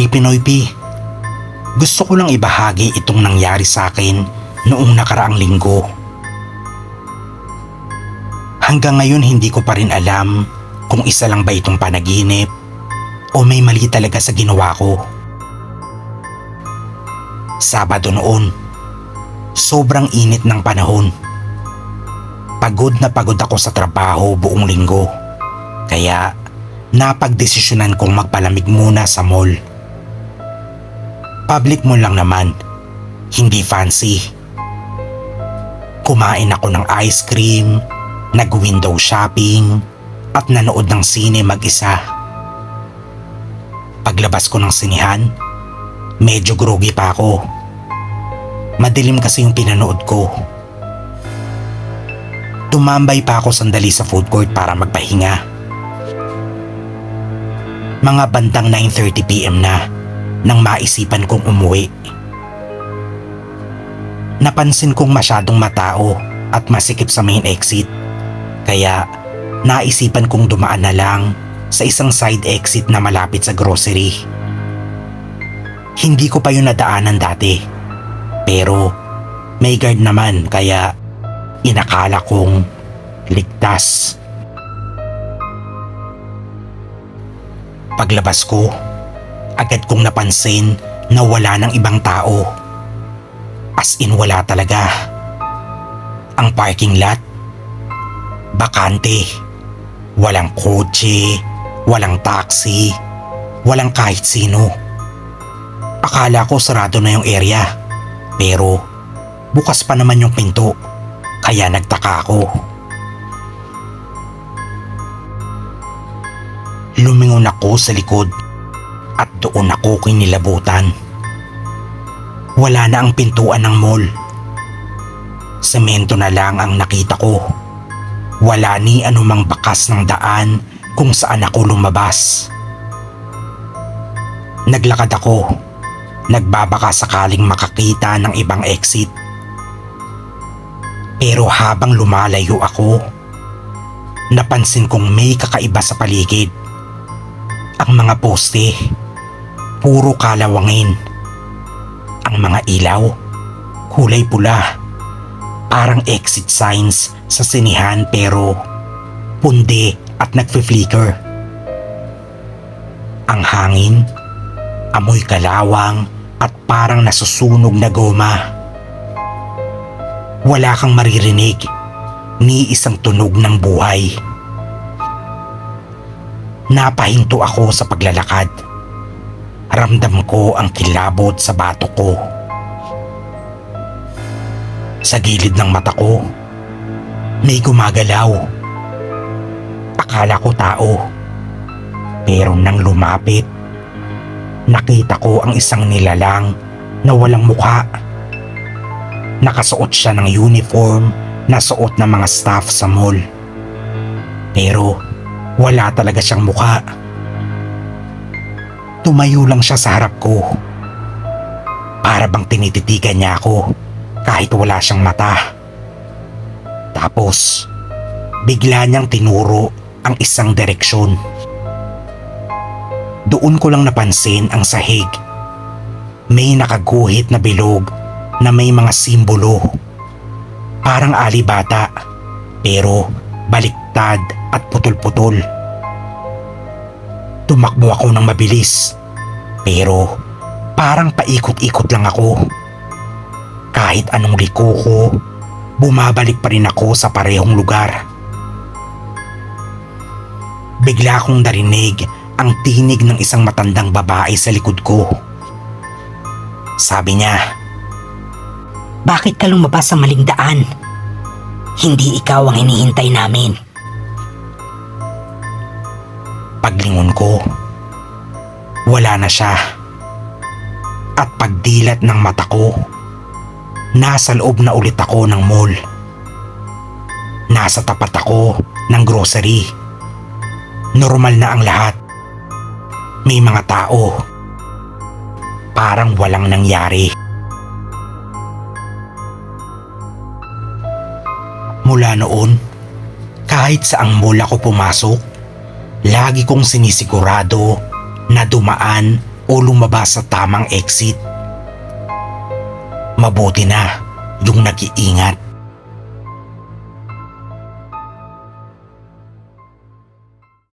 Pinoy P, gusto ko lang ibahagi itong nangyari sa akin noong nakaraang linggo. Hanggang ngayon hindi ko pa rin alam kung isa lang ba itong panaginip o may mali talaga sa ginawa ko. Sabado noon, sobrang init ng panahon. Pagod na pagod ako sa trabaho buong linggo, kaya napagdesisyonan kong magpalamig muna sa mall. Public mall lang naman, hindi fancy. Kumain ako ng ice cream, nag-window shopping, at nanood ng sine mag-isa. Paglabas ko ng sinehan, medyo groggy pa ako. Madilim kasi yung pinanood ko. Tumambay pa ako sandali sa food court para magpahinga. Mga bandang 9:30 PM na nang maisipan kong umuwi. Napansin kong masyadong matao at masikip sa main exit, kaya naisipan kong dumaan na lang sa isang side exit na malapit sa grocery. Hindi ko pa yun nadaanan dati, pero may guard naman kaya inakala kong ligtas. Paglabas ko, agad kong napansin na wala ng ibang tao. As in wala talaga. Ang parking lot, bakante. Walang kotse, walang taxi, walang kahit sino. Akala ko sarado na yung area, pero bukas pa naman yung pinto, kaya nagtaka ako. Lumingon ako sa likod at doon ako kinilabutan. Wala na ang pintuan ng mall. Semento na lang ang nakita ko. Wala ni anumang bakas ng daan kung saan ako lumabas. Naglakad ako, nagbabaka sakaling makakita ng ibang exit. Pero habang lumalayo ako, napansin kong may kakaiba sa paligid. Ang mga poste, puro kalawangin. Ang mga ilaw, kulay pula. Parang exit signs sa sinihan pero pundi at nagfi-flicker. Ang hangin, amoy kalawang at parang nasusunog na goma. Wala kang maririnig ni isang tunog ng buhay. Napahinto ako sa paglalakad. Ramdam ko ang kilabot sa batok ko. Sa gilid ng mata ko, may gumagalaw. Akala ko tao. Pero nang lumapit, nakita ko ang isang nilalang na walang mukha. Nakasuot siya ng uniform na suot ng mga staff sa mall. Pero wala talaga siyang mukha. Tumayo lang siya sa harap ko. Para bang tinititigan niya ako kahit wala siyang mata. Tapos, bigla niyang tinuro ang isang direksyon. Doon ko lang napansin ang sahig. May nakaguhit na bilog na may mga simbolo. Parang alibata, pero baliktad at putol-putol. Tumakbo ako ng mabilis, pero parang paikot-ikot lang ako. Kahit anong liko ko, bumabalik pa rin ako sa parehong lugar. Bigla akong narinig ang tinig ng isang matandang babae sa likod ko. Sabi niya, "Bakit ka lumabas sa maling daan? Hindi ikaw ang hinihintay namin." Paglingon ko, wala na siya. At pagdilat ng mata ko, nasa loob na ulit ako ng mall. Nasa tapat ako ng grocery. Normal na ang lahat. May mga tao. Parang walang nangyari. Mula noon, kahit saang mall ako pumasok, lagi kong sinisigurado na dumaan o lumabas sa tamang exit. Mabuti na yung nag-iingat.